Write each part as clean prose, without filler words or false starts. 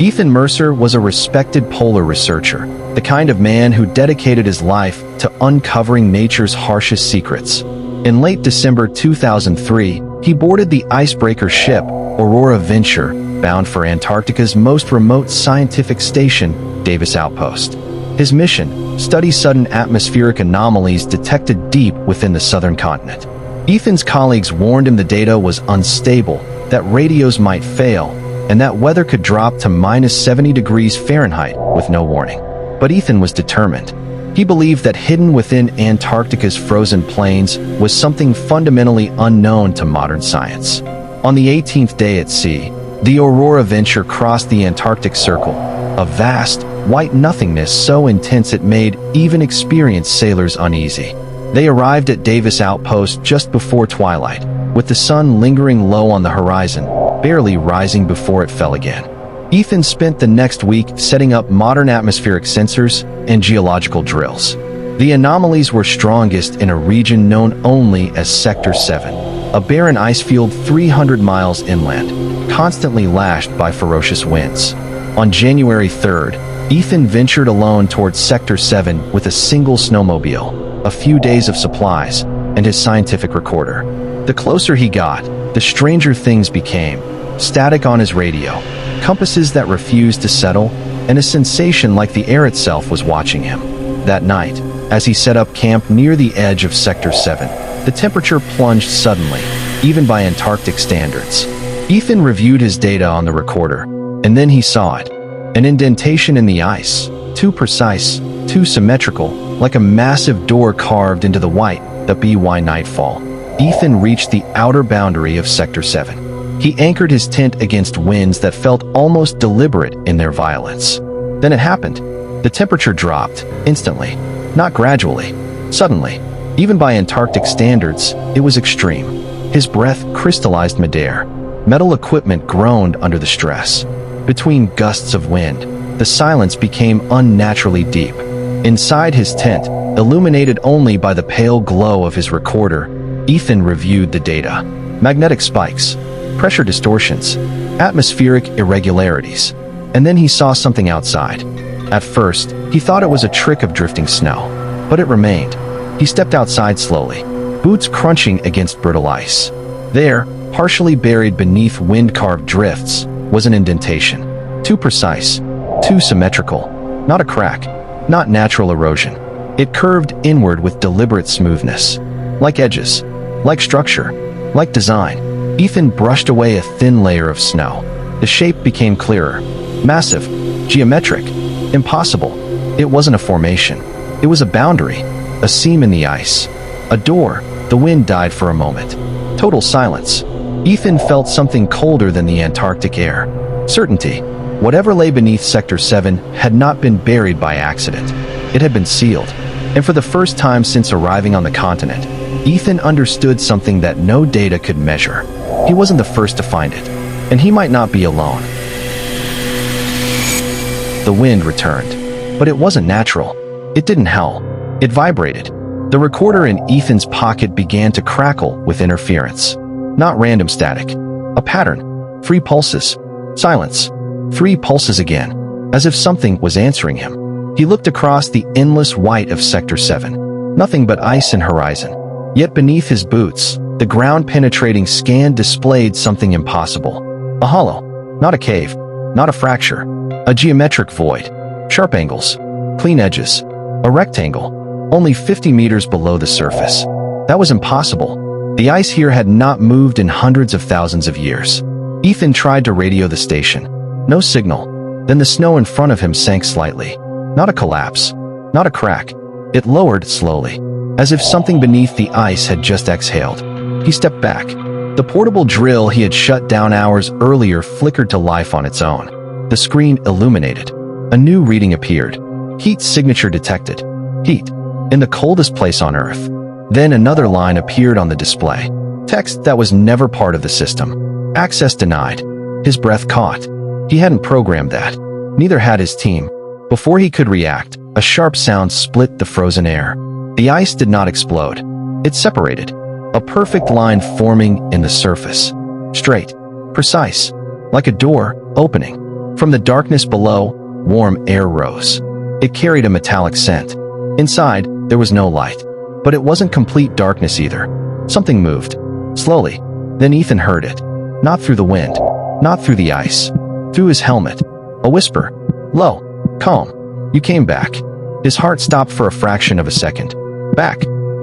Ethan Mercer was a respected polar researcher, the kind of man who dedicated his life to uncovering nature's harshest secrets. In late December 2003, he boarded the icebreaker ship Aurora Venture, bound for Antarctica's most remote scientific station, Davis Outpost. His mission: study sudden atmospheric anomalies detected deep within the southern continent. Ethan's colleagues warned him the data was unstable, that radios might fail, and that weather could drop to -70 degrees Fahrenheit with no warning. But Ethan was determined. He believed that hidden within Antarctica's frozen plains was something fundamentally unknown to modern science. On the 18th day at sea, the Aurora Venture crossed the Antarctic Circle, a vast, white nothingness so intense it made even experienced sailors uneasy. They arrived at Davis Outpost just before twilight, with the sun lingering low on the horizon, barely rising before it fell again. Ethan spent the next week setting up modern atmospheric sensors and geological drills. The anomalies were strongest in a region known only as Sector 7, a barren ice field 300 miles inland, constantly lashed by ferocious winds. On January 3rd, Ethan ventured alone towards Sector 7 with a single snowmobile, a few days of supplies, and his scientific recorder. The closer he got, the stranger things became. Static on his radio, compasses that refused to settle, and a sensation like the air itself was watching him. That night, as he set up camp near the edge of Sector 7, the temperature plunged suddenly, even by Antarctic standards. Ethan reviewed his data on the recorder, and then he saw it. An indentation in the ice, too precise, too symmetrical, like a massive door carved into the white, by nightfall. Ethan reached the outer boundary of Sector 7. He anchored his tent against winds that felt almost deliberate in their violence. Then it happened. The temperature dropped, instantly. Not gradually. Suddenly. Even by Antarctic standards, it was extreme. His breath crystallized midair. Metal equipment groaned under the stress. Between gusts of wind, the silence became unnaturally deep. Inside his tent, illuminated only by the pale glow of his recorder, Ethan reviewed the data. Magnetic spikes, pressure distortions, atmospheric irregularities. And then he saw something outside. At first, he thought it was a trick of drifting snow, but it remained. He stepped outside slowly, boots crunching against brittle ice. There, partially buried beneath wind-carved drifts, was an indentation. Too precise, too symmetrical. Not a crack, not natural erosion. It curved inward with deliberate smoothness. Like edges, like structure, like design. Ethan brushed away a thin layer of snow. The shape became clearer. Massive, geometric, impossible. It wasn't a formation. It was a boundary, a seam in the ice, a door. The wind died for a moment. Total silence. Ethan felt something colder than the Antarctic air. Certainty. Whatever lay beneath Sector 7 had not been buried by accident. It had been sealed. And for the first time since arriving on the continent, Ethan understood something that no data could measure. He wasn't the first to find it, and he might not be alone. The wind returned, but it wasn't natural. It didn't howl. It vibrated. The recorder in Ethan's pocket began to crackle with interference. Not random static. A pattern. 3 pulses. Silence. 3 pulses again, as if something was answering him. He looked across the endless white of Sector 7. Nothing but ice and horizon. Yet beneath his boots, the ground-penetrating scan displayed something impossible. A hollow. Not a cave. Not a fracture. A geometric void. Sharp angles. Clean edges. A rectangle. Only 50 meters below the surface. That was impossible. The ice here had not moved in hundreds of thousands of years. Ethan tried to radio the station. No signal. Then the snow in front of him sank slightly. Not a collapse. Not a crack. It lowered slowly, as if something beneath the ice had just exhaled. He stepped back. The portable drill he had shut down hours earlier flickered to life on its own. The screen illuminated. A new reading appeared. Heat signature detected. Heat. In the coldest place on Earth. Then another line appeared on the display. Text that was never part of the system. Access denied. His breath caught. He hadn't programmed that. Neither had his team. Before he could react, a sharp sound split the frozen air. The ice did not explode. It separated. A perfect line forming in the surface. Straight. Precise. Like a door, opening. From the darkness below, warm air rose. It carried a metallic scent. Inside, there was no light. But it wasn't complete darkness either. Something moved. Slowly. Then Ethan heard it. Not through the wind. Not through the ice. Through his helmet. A whisper. Low. Calm. You came back. His heart stopped for a fraction of a second. Back.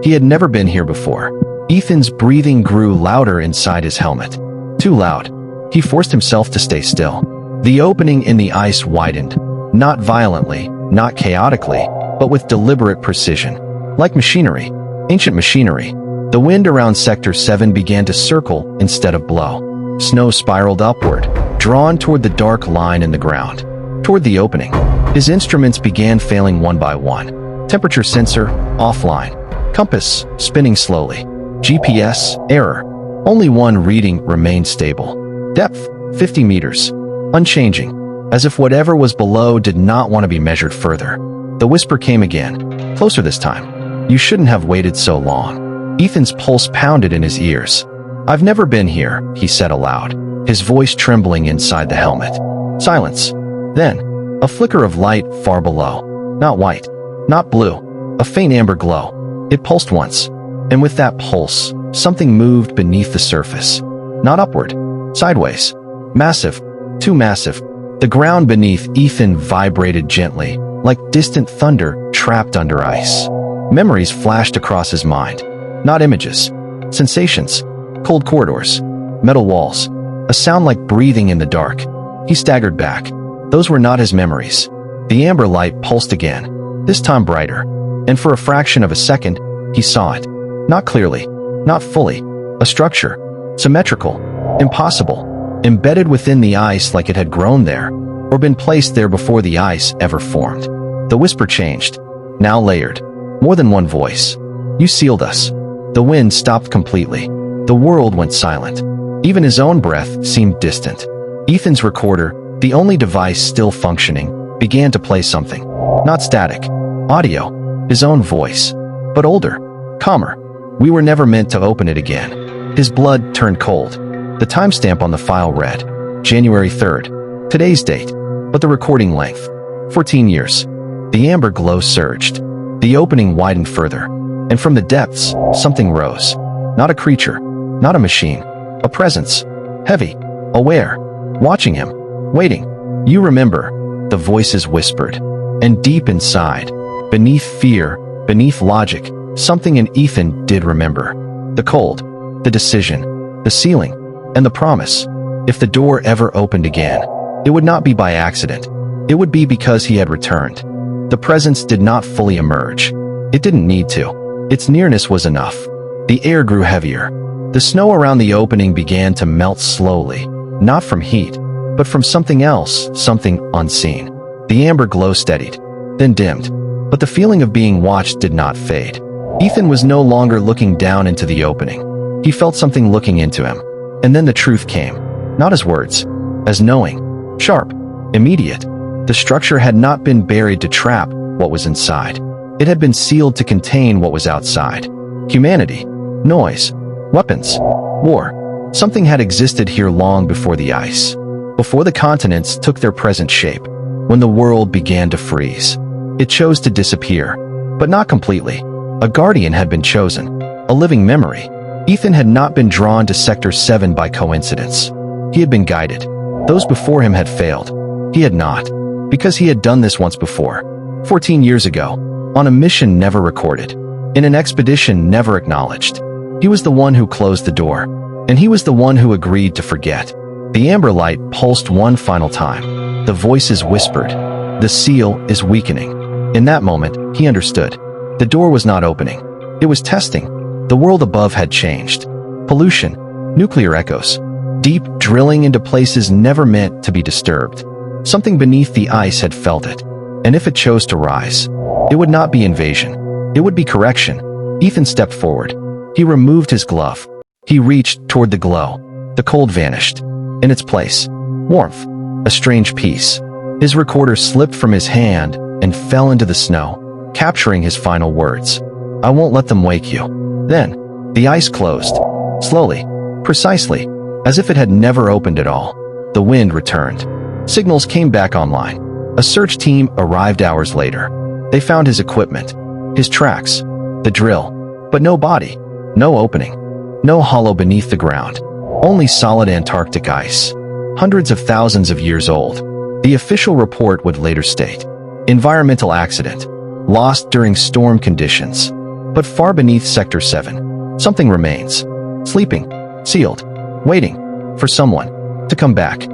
He had never been here before. Ethan's breathing grew louder inside his helmet. Too loud. He forced himself to stay still. The opening in the ice widened. Not violently, not chaotically, but with deliberate precision. Like machinery. Ancient machinery. The wind around Sector 7 began to circle instead of blow. Snow spiraled upward, drawn toward the dark line in the ground. Toward the opening. His instruments began failing one by one. Temperature sensor, offline. Compass, spinning slowly. GPS, error. Only one reading remained stable. Depth, 50 meters. Unchanging. As if whatever was below did not want to be measured further. The whisper came again. Closer this time. You shouldn't have waited so long. Ethan's pulse pounded in his ears. I've never been here, he said aloud, his voice trembling inside the helmet. Silence. Then, a flicker of light far below. Not white. Not blue. A faint amber glow. It pulsed once. And with that pulse, something moved beneath the surface. Not upward. Sideways. Massive. Too massive. The ground beneath Ethan vibrated gently, like distant thunder trapped under ice. Memories flashed across his mind. Not images. Sensations. Cold corridors. Metal walls. A sound like breathing in the dark. He staggered back. Those were not his memories. The amber light pulsed again, this time brighter. And for a fraction of a second, he saw it. Not clearly. Not fully. A structure. Symmetrical. Impossible. Embedded within the ice like it had grown there, or been placed there before the ice ever formed. The whisper changed. Now layered. More than one voice. You sealed us. The wind stopped completely. The world went silent. Even his own breath seemed distant. Ethan's recorder, the only device still functioning, began to play something. Not static. Audio. His own voice. But older. Calmer. We were never meant to open it again. His blood turned cold. The timestamp on the file read, January 3rd. Today's date. But the recording length. 14 years. The amber glow surged. The opening widened further. And from the depths, something rose. Not a creature. Not a machine. A presence. Heavy. Aware. Watching him. Waiting. You remember. The voices whispered. And deep inside, beneath fear, beneath logic, something in Ethan did remember. The cold. The decision. The sealing. And the promise. If the door ever opened again, it would not be by accident. It would be because he had returned. The presence did not fully emerge. It didn't need to. Its nearness was enough. The air grew heavier. The snow around the opening began to melt slowly, not from heat, but from something else, something unseen. The amber glow steadied, then dimmed. But the feeling of being watched did not fade. Ethan was no longer looking down into the opening. He felt something looking into him. And then the truth came. Not as words. As knowing. Sharp. Immediate. The structure had not been buried to trap what was inside. It had been sealed to contain what was outside. Humanity. Noise. Weapons. War. Something had existed here long before the ice. Before the continents took their present shape. When the world began to freeze. It chose to disappear. But not completely. A guardian had been chosen. A living memory. Ethan had not been drawn to Sector 7 by coincidence. He had been guided. Those before him had failed. He had not. Because he had done this once before. 14 years ago. On a mission never recorded. In an expedition never acknowledged. He was the one who closed the door. And he was the one who agreed to forget. The amber light pulsed one final time. The voices whispered. The seal is weakening. In that moment, he understood. The door was not opening. It was testing. The world above had changed. Pollution. Nuclear echoes. Deep drilling into places never meant to be disturbed. Something beneath the ice had felt it. And if it chose to rise, it would not be invasion. It would be correction. Ethan stepped forward. He removed his glove. He reached toward the glow. The cold vanished. In its place, warmth. A strange peace. His recorder slipped from his hand and fell into the snow, capturing his final words. I won't let them wake you. Then, the ice closed. Slowly. Precisely. As if it had never opened at all. The wind returned. Signals came back online. A search team arrived hours later. They found his equipment, his tracks, the drill, but no body, no opening, no hollow beneath the ground, only solid Antarctic ice, hundreds of thousands of years old. The official report would later state, environmental accident, lost during storm conditions. But far beneath Sector 7, something remains, sleeping, sealed, waiting for someone to come back.